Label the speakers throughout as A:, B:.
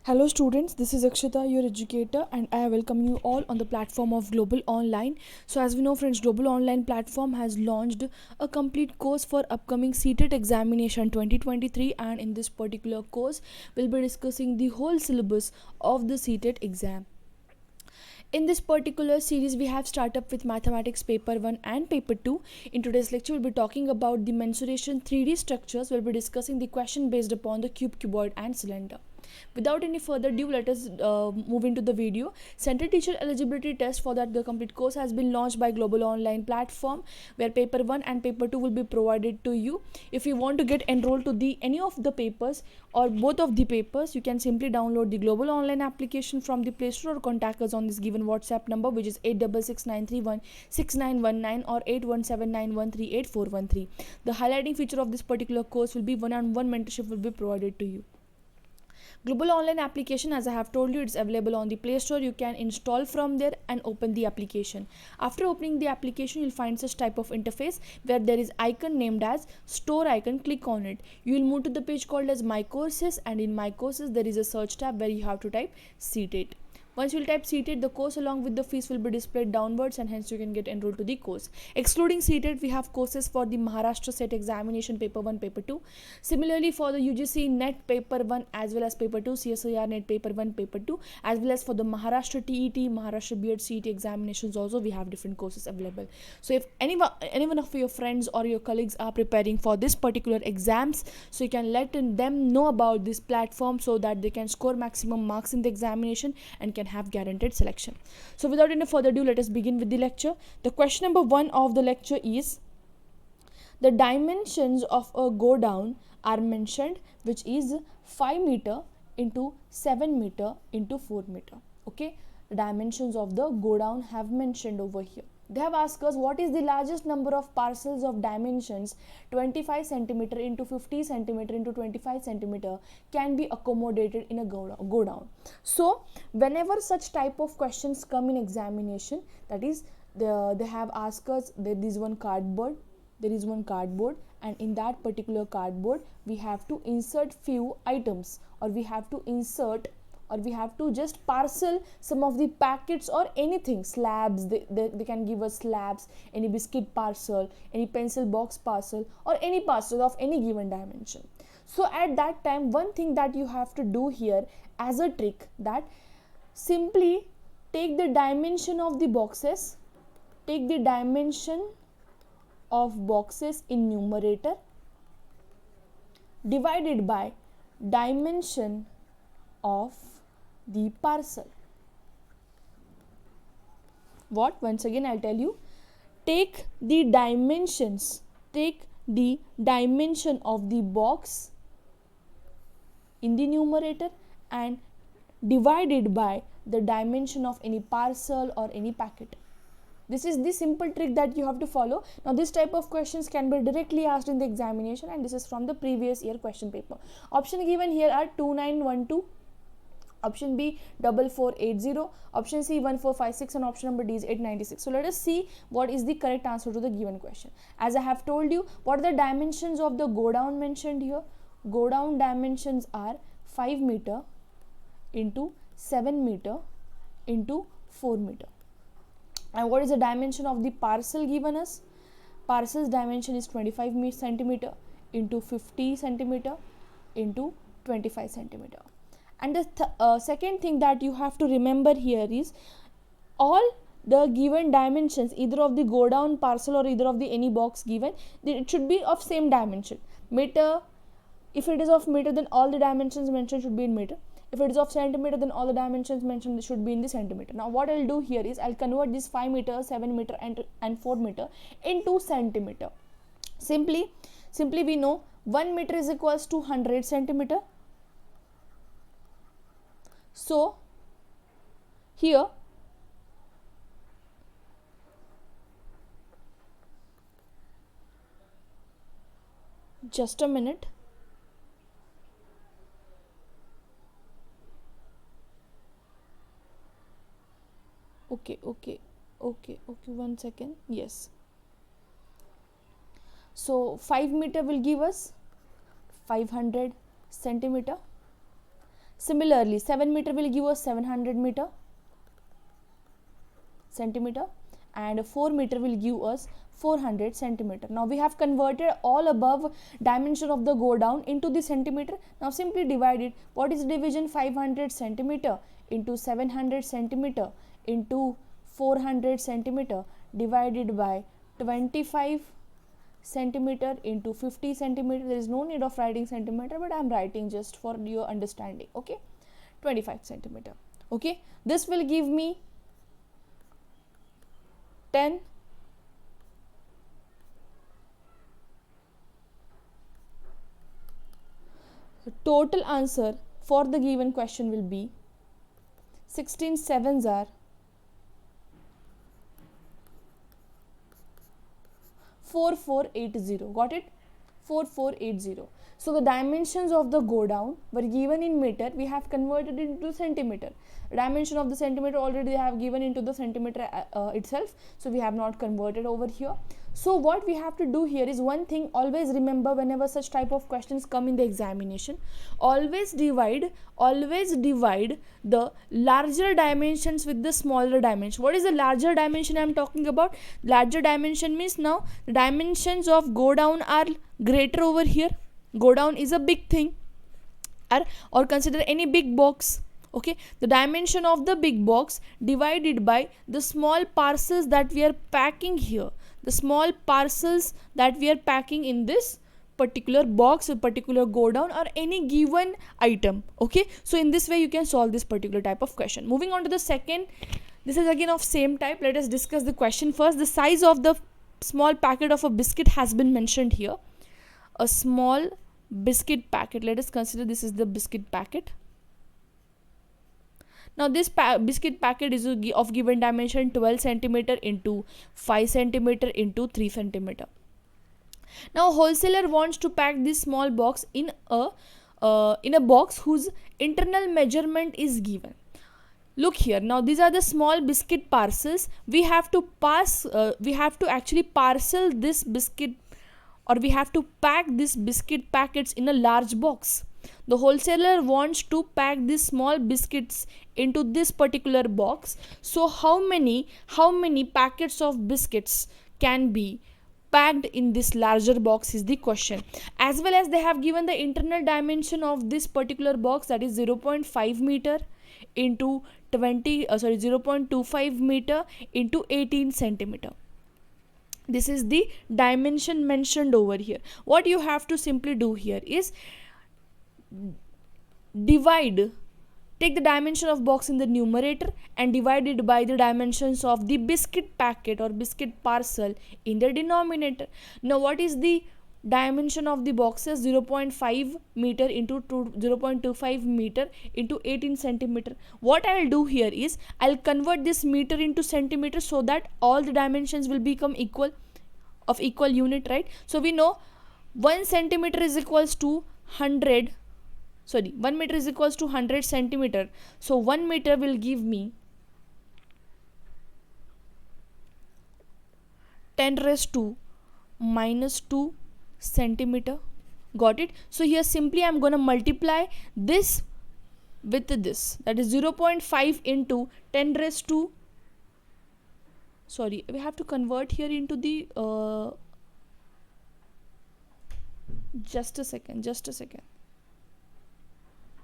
A: Hello students, this is Akshita, your educator, and I welcome you all on the platform of Global Online. So as we know friends, Global Online platform has launched a complete course for upcoming CTET examination 2023, and in this particular course, we'll be discussing the whole syllabus of the CTET exam. In this particular series, we have startup with mathematics paper 1 and paper 2. In today's lecture, we'll be talking about the mensuration 3D structures. We'll be discussing the question based upon the cube, cuboid and cylinder. Without any further ado, let us move into the video. Center teacher eligibility test for that the complete course has been launched by Global Online platform, where paper 1 and paper 2 will be provided to you. If you want to get enrolled to the any of the papers or both of the papers, you can simply download the Global Online application from the Play Store or contact us on this given WhatsApp number, which is 8669316919 or 8179138413. The highlighting feature of this particular course will be one-on-one mentorship will be provided to you. Global Online application, as I have told you, it's available on the Play Store. You can install from there and open the application. After opening the application, you'll find such type of interface where there is icon named as store icon. Click on it. You will move to the page called as My Courses, and in My Courses there is a search tab where you have to type CTET. Once you will type CTET, the course along with the fees will be displayed downwards, and hence you can get enrolled to the course. Excluding CTET, we have courses for the Maharashtra CTET examination paper 1, paper 2. Similarly, for the UGC NET paper 1 as well as paper 2, CSIR NET paper 1, paper 2, as well as for the Maharashtra TET, Maharashtra B.Ed CET examinations also, we have different courses available. So if anyone of your friends or your colleagues are preparing for this particular exams, so you can let them know about this platform so that they can score maximum marks in the examination and can have guaranteed selection. So without any further ado, let us begin with the lecture. The question number 1 of the lecture is: the dimensions of a go down are mentioned, which is 5 meter into 7 meter into 4 meter. Okay, the dimensions of the go down have mentioned over here. They have asked us what is the largest number of parcels of dimensions 25 centimeter into 50 centimeter into 25 centimeter can be accommodated in a go down. So whenever such type of questions come in examination, that is they have asked us there is one cardboard, and in that particular cardboard we have to insert few items, or we have to just parcel some of the packets or anything, slabs, they can give us slabs, any biscuit parcel, any pencil box parcel, or any parcel of any given dimension. So at that time, one thing that you have to do here as a trick, that simply take the dimension of the boxes, in numerator divided by dimension of the parcel. Once again I'll tell you, take the dimension of the box in the numerator and divided by the dimension of any parcel or any packet. This is the simple trick that you have to follow. Now this type of questions can be directly asked in the examination, and this is from the previous year question paper. Option given here are 2912, option B 4480, option C 1456, and option number D is 896. So let us see what is the correct answer to the given question. As I have told you, what are the dimensions of the go down mentioned here? Go down dimensions are 5 meter into 7 meter into 4 meter. And what is the dimension of the parcel given us? Parcel's dimension is 25 centimeter into 50 centimeter into 25 centimeter. And the second thing that you have to remember here is all the given dimensions, either of the go down parcel or either of the any box given, it should be of same dimension. Meter, if it is of meter, then all the dimensions mentioned should be in meter. If it is of centimeter, then all the dimensions mentioned should be in the centimeter. Now what I'll do here is I'll convert this 5 meter, 7 meter and 4 meter into centimeter. Simply we know 1 meter is equals to 100 centimeter. So here just a minute. Okay, 1 second. Yes, so 5 meter will give us 500 centimeter, Similarly, 7 meter will give us 700 centimeter, and 4 meter will give us 400 centimeter. Now we have converted all above dimension of the go down into the centimeter. Now simply divide it. What is division? 500 centimeter into 700 centimeter into 400 centimeter divided by 25 centimeter into 50 centimeter. There is no need of writing centimeter, but I am writing just for your understanding. Okay, 25 centimeter. Okay, this will give me 10 total answer for the given question will be 16 sevens are 4480. Got it? 4480. So the dimensions of the go down were given in meter. We have converted it into centimeter. Dimension of the centimeter already they have given into the centimeter itself. So we have not converted over here. So what we have to do here is one thing. Always remember, whenever such type of questions come in the examination, always divide the larger dimensions with the smaller dimension. What is the larger dimension I am talking about? Larger dimension means now the dimensions of go down are greater over here. Go down is a big thing, or consider any big box. Okay, the dimension of the big box divided by the small parcels that we are packing here, the small parcels that we are packing in this particular box, a particular go down, or any given item. Okay, so in this way you can solve this particular type of question. Moving on to the second, this is again of same type. Let us discuss the question first. The size of the small packet of a biscuit has been mentioned here. A small biscuit packet, let us consider this is the biscuit packet. Now this biscuit packet is of given dimension 12 centimeter into 5 centimeter into 3 centimeter. Now wholesaler wants to pack this small box in a box whose internal measurement is given. Look here, now these are the small biscuit parcels. We have to actually parcel this biscuit, or we have to pack this biscuit packets in a large box. The wholesaler wants to pack these small biscuits into this particular box. So how many packets of biscuits can be packed in this larger box is the question. As well as they have given the internal dimension of this particular box, that is 0.5 meter into 0.25 meter into 18 centimeter. This is the dimension mentioned over here. What you have to simply do here is take the dimension of box in the numerator and divide it by the dimensions of the biscuit packet or biscuit parcel in the denominator. Now what is the dimension of the boxes? 0.5 meter into 0.25 meter into 18 centimeter. What I'll do here is I'll convert this meter into centimeter so that all the dimensions will become equal unit, right? So we know 1 centimeter is equals to 100. 1 meter is equals to 100 centimeter. So 1 meter will give me 10 raised to minus 2 centimeter. Got it? So here simply I am going to multiply this with this, that is 0.5 into 10 raised to, we have to convert here into the just a second.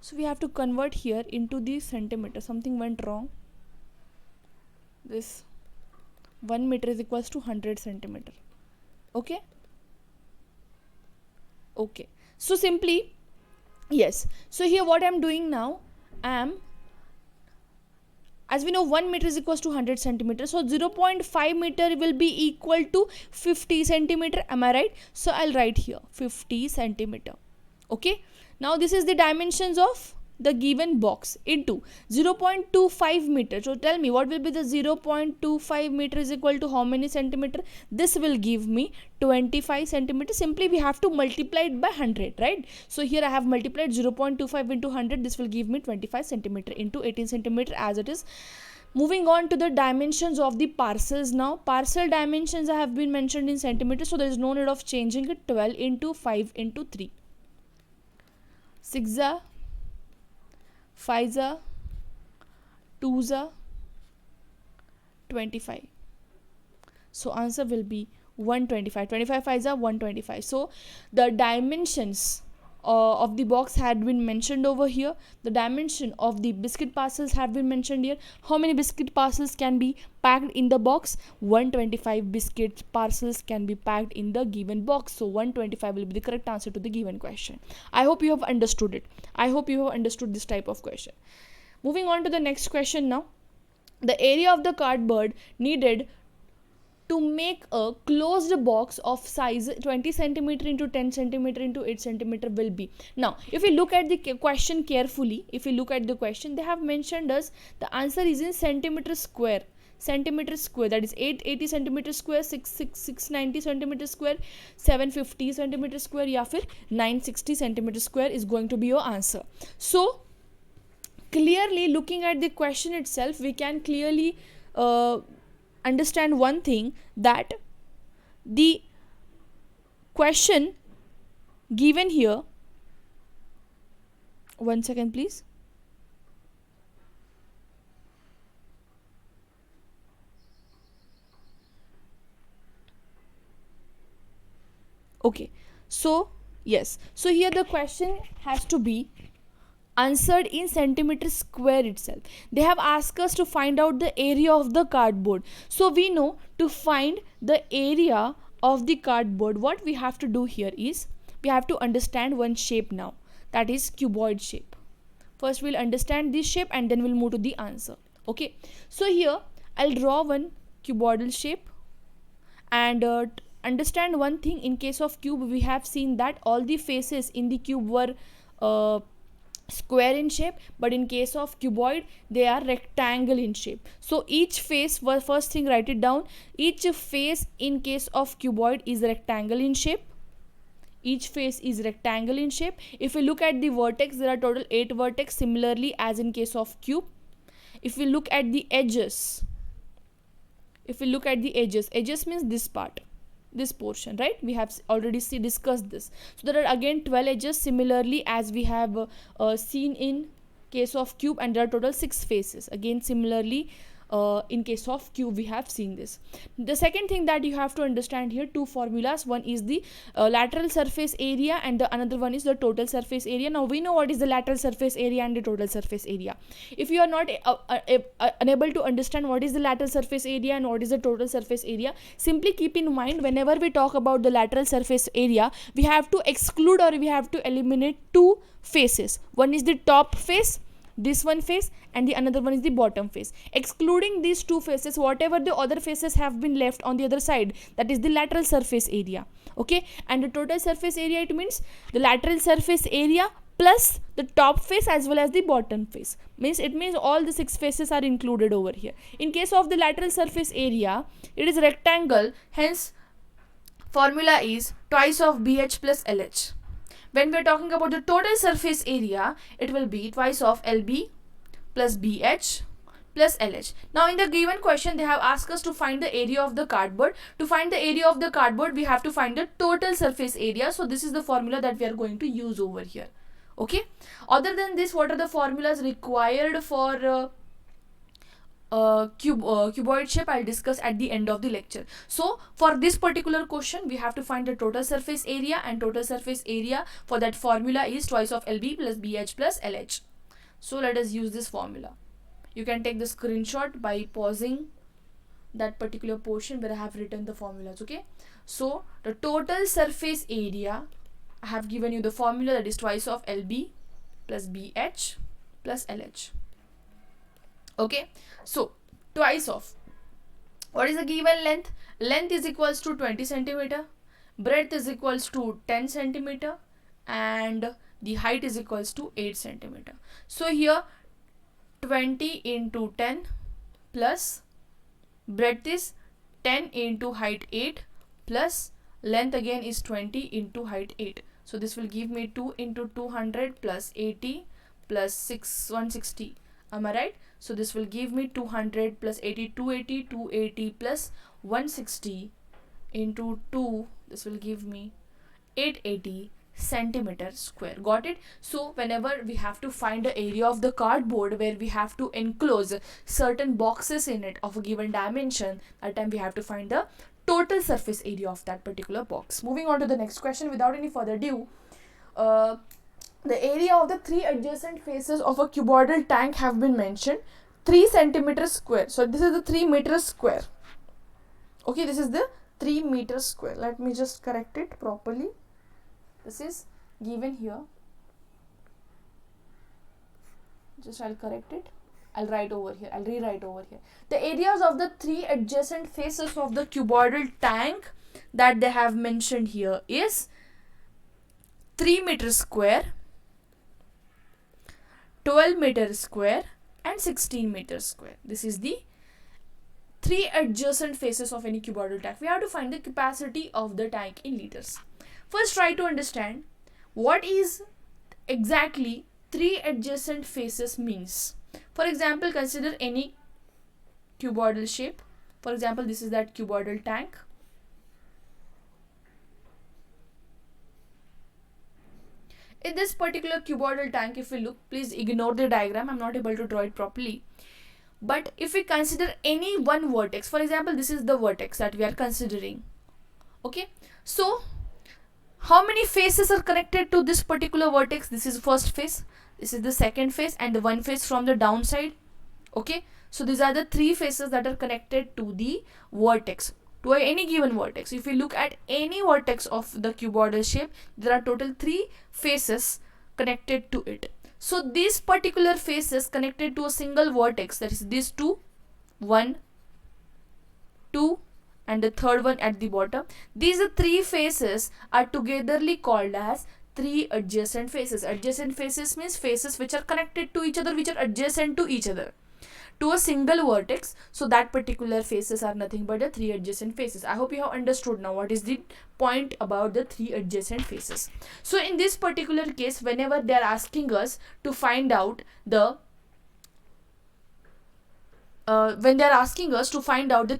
A: So we have to convert here into the centimeter. Something went wrong. This 1 meter is equals to 100 centimeter. Okay. So simply, yes. So here what I am doing now, as we know 1 meter is equals to 100 centimeter. So 0.5 meter will be equal to 50 centimeter. Am I right? So I'll write here 50 centimeter. Okay. Now this is the dimensions of the given box into 0.25 meter. So tell me what will be the 0.25 meter is equal to how many centimeter? This will give me 25 centimeter. Simply we have to multiply it by 100, right? So here I have multiplied 0.25 into 100. This will give me 25 centimeter into 18 centimeter as it is. Moving on to the dimensions of the parcels now. Parcel dimensions have been mentioned in centimeters, so there is no need of changing it. 12 into 5 into 3. 6 5s are 2s are 25. So answer will be 125. 25 5s are 125. So the dimensions of the box had been mentioned over here. The dimension of the biscuit parcels have been mentioned here. How many biscuit parcels can be packed in the box? 125 biscuit parcels can be packed in the given box. So 125 will be the correct answer to the given question. I hope you have understood it. I hope you have understood this type of question. Moving on to the next question now. The area of the cardboard needed to make a closed box of size 20 centimeter into 10 centimeter into 8 centimeter will be. Now if we look at the question carefully, if we look at the question, they have mentioned us the answer is in centimeter square. Centimeter square, that is 880 centimeter square, 690 centimeter square, 750 centimeter square, या फिर 960 centimeter square is going to be your answer. So clearly looking at the question itself, we can clearly understand one thing, that the question given here, one second please. Okay, so yes, so here the question has to be answered in centimeter square itself. They have asked us to find out the area of the cardboard. So we know to find the area of the cardboard, what we have to do here is we have to understand one shape now, that is cuboid shape. First we'll understand this shape and then we'll move to the answer. Okay, so here I'll draw one cuboidal shape and understand one thing. In case of cube, we have seen that all the faces in the cube were square in shape, but in case of cuboid they are rectangle in shape. So each face, first thing write it down, each face in case of cuboid is rectangle in shape. Each face is rectangle in shape. If we look at the vertex, there are total 8 vertex, similarly as in case of cube. If we look at the edges, edges means this part, this portion, right? We have already discussed this. So there are again 12 edges, similarly as we have seen in case of cube, and there are total 6 faces, again similarly in case of cube we have seen this. The second thing that you have to understand here, two formulas, one is the lateral surface area and the another one is the total surface area. Now we know what is the lateral surface area and the total surface area. If you are not unable to understand what is the lateral surface area and what is the total surface area, simply keep in mind whenever we talk about the lateral surface area, we have to exclude or we have to eliminate two faces. One is the top face, this one face, and the another one is the bottom face. Excluding these two faces, whatever the other faces have been left on the other side, that is the lateral surface area. Okay, and the total surface area, it means the lateral surface area plus the top face as well as the bottom face. It means all the 6 faces are included over here. In case of the lateral surface area, it is rectangle, hence formula is twice of BH plus LH. When we are talking about the total surface area, it will be twice of LB plus BH plus LH. Now in the given question, they have asked us to find the area of the cardboard. To find the area of the cardboard, we have to find the total surface area. So this is the formula that we are going to use over here. Okay. Other than this, what are the formulas required for cuboid shape? I'll discuss at the end of the lecture. So for this particular question, we have to find the total surface area, and total surface area for that formula is twice of LB plus BH plus LH. So let us use this formula. You can take the screenshot by pausing that particular portion where I have written the formulas. Okay, so the total surface area, I have given you the formula, that is twice of LB plus BH plus LH. Okay, so twice of, what is the given length? Length is equals to 20 centimeter, breadth is equals to 10 centimeter, and the height is equals to 8 centimeter. So here 20 into 10 plus breadth is 10 into height 8 plus length again is 20 into height 8. So this will give me 2 into 200 plus 80 plus 160. Am I right? So this will give me 200 plus 80, 280, 280 plus 160 into 2. This will give me 880 centimeter square. Got it? So whenever we have to find the area of the cardboard where we have to enclose certain boxes in it of a given dimension, that time we have to find the total surface area of that particular box. Moving on to the next question without any further ado. The area of the three adjacent faces of a cuboidal tank have been mentioned, 3 centimeters square. So this is the 3 meters square. Okay, this is the 3 meters square. Let me just correct it properly. This is given here. Just I'll correct it. I'll write over here. I'll rewrite over here. The areas of the 3 adjacent faces of the cuboidal tank that they have mentioned here is 3 meters square, 12 meters square and 16 meters square. This is the 3 adjacent faces of any cuboidal tank. We have to find the capacity of the tank in liters. First, try to understand what is exactly 3 adjacent faces means. For example, consider any cuboidal shape. For example, this is that cuboidal tank. In this particular cuboidal tank, if we look, please ignore the diagram. I'm not able to draw it properly. But if we consider any one vertex, for example, this is the vertex that we are considering. Okay. So, how many faces are connected to this particular vertex? This is first face. This is the second face and the one face from the downside. Okay. So, these are the 3 faces that are connected to the vertex. To any given vertex. If we look at any vertex of the cuboidal shape, there are total 3 faces connected to it. So these particular faces connected to a single vertex, that is these 2, 1, 2 and the third one at the bottom. These 3 faces are togetherly called as 3 adjacent faces. Adjacent faces means faces which are connected to each other, which are adjacent to each other, to a single vertex. So that particular faces are nothing but the 3 adjacent faces. I hope you have understood now what is the point about the 3 adjacent faces. So in this particular case, whenever they are asking us to find out the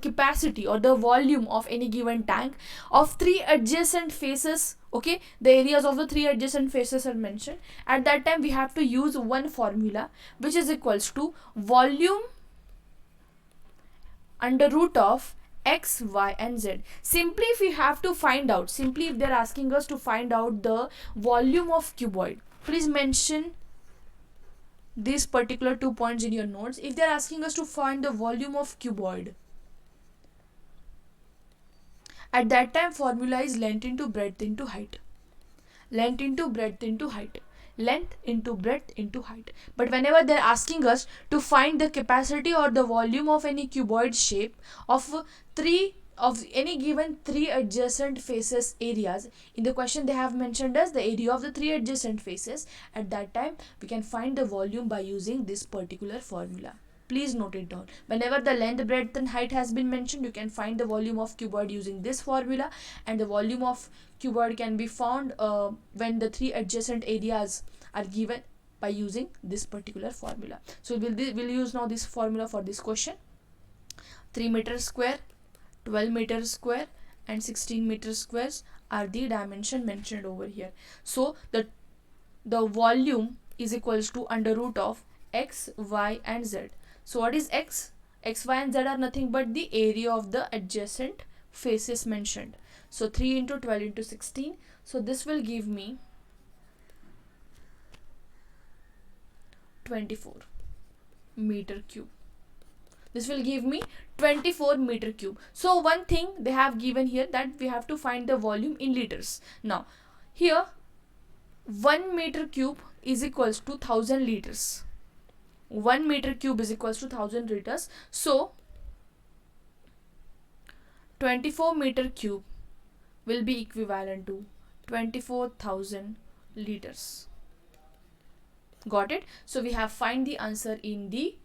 A: capacity or the volume of any given tank of 3 adjacent faces, okay, the areas of the 3 adjacent faces are mentioned. At that time we have to use one formula which is equals to volume under root of x, y and z. Simply if we have to find out, simply if they are asking us to find out the volume of cuboid, please mention these particular 2 points in your notes. If they are asking us to find the volume of cuboid, at that time formula is length into breadth into height. Length into breadth into height. Length into breadth into height. But whenever they are asking us to find the capacity or the volume of any cuboid shape of any given 3 adjacent faces areas, in the question they have mentioned as the area of the 3 adjacent faces, at that time we can find the volume by using this particular formula. Please note it down. Whenever the length, breadth and height has been mentioned, you can find the volume of cuboid using this formula, and the volume of cuboid can be found when the 3 adjacent areas are given by using this particular formula. So we'll use now this formula for this question. 3 meters square, 12 meters square and 16 meters squares are the dimension mentioned over here. So the volume is equals to under root of x, y and z. So what is x? X, y and z are nothing but the area of the adjacent faces mentioned. So 3 into 12 into 16. So this will give me 24 meter cube. This will give me 24 meter cube. So one thing they have given here, that we have to find the volume in liters. Now here 1 meter cube is equals to 1000 liters. 1 meter cube is equals to 1000 liters. So 24 meter cube will be equivalent to 24,000 liters. Got it? So we have find the answer in the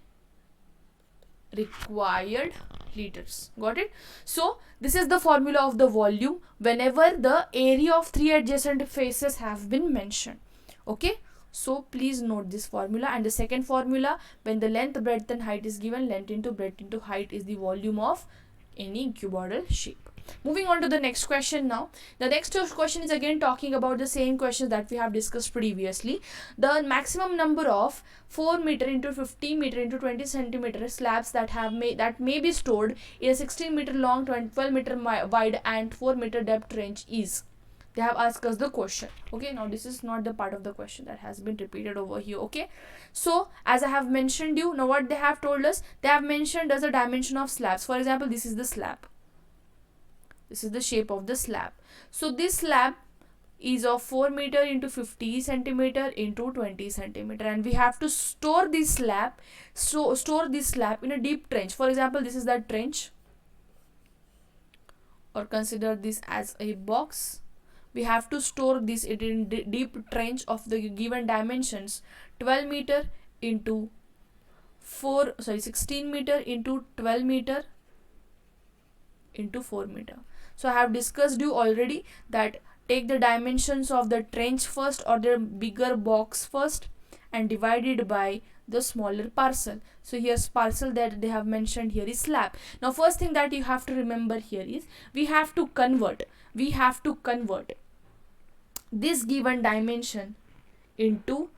A: required liters. Got it? So this is the formula of the volume whenever the area of 3 adjacent faces have been mentioned. Okay? So please note this formula. And the second formula, when the length, breadth and height is given, length into breadth into height is the volume of any cuboidal shape. Moving on to the next question now. The next question is again talking about the same questions that we have discussed previously. The maximum number of 4 meter into 15 meter into 20 centimeter slabs that may be stored in a 16 meter long, 12 meter wide and 4 meter depth trench is. They have asked us the question. Okay, now this is not the part of the question that has been repeated over here. Okay, so as I have mentioned you, now what they have told us, they have mentioned as a dimension of slabs. For example, this is the slab, this is the shape of the slab. So this slab is of 4 meter into 50 centimeter into 20 centimeter, and we have to store this slab, store this slab in a deep trench. For example, this is that trench, or consider this as a box. We have to store this in deep trench of the given dimensions, 12 meter into 16 meter into 12 meter into 4 meter. So I have discussed you already that take the dimensions of the trench first, or the bigger box first, and divide it by the smaller parcel. So here's parcel that they have mentioned here is slab. Now first thing that you have to remember here is we have to convert this given dimension into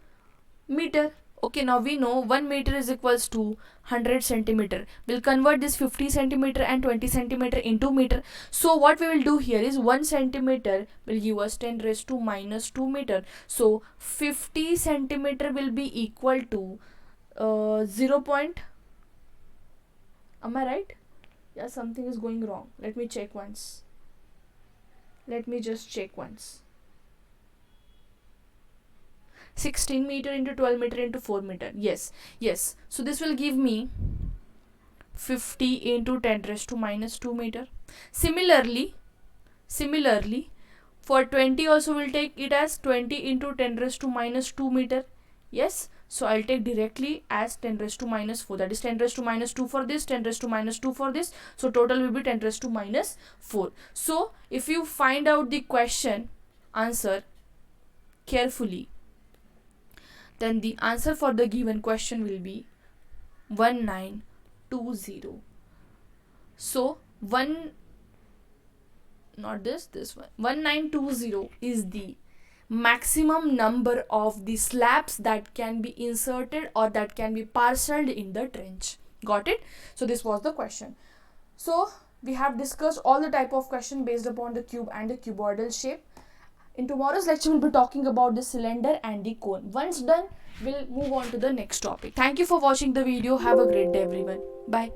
A: meter. Okay, now we know 1 meter is equals to 100 centimeter. We'll convert this 50 centimeter and 20 centimeter into meter. So what we will do here is 1 centimeter will give us 10 raised to minus 2 meter. So 50 centimeter will be equal to 0 point. Am I right? Yeah, something is going wrong. Let me check once. Let me just check once. 16 meter into 12 meter into 4 meter. Yes. So this will give me 50 into 10 raised to minus 2 meter. Similarly, for 20 also we'll take it as 20 into 10 raised to minus 2 meter. Yes. So I'll take directly as 10 raised to minus 4. That is 10 raised to minus 2 for this, 10 raised to minus 2 for this. So total will be 10 raised to minus 4. So if you find out the question answer carefully, then the answer for the given question will be 1920. So 1920 is the maximum number of the slabs that can be inserted or that can be parceled in the trench. Got it? So this was the question. So we have discussed all the type of question based upon the cube and the cuboidal shape. In tomorrow's lecture, we'll be talking about the cylinder and the cone. Once done, we'll move on to the next topic. Thank you for watching the video. Have a great day, everyone. Bye.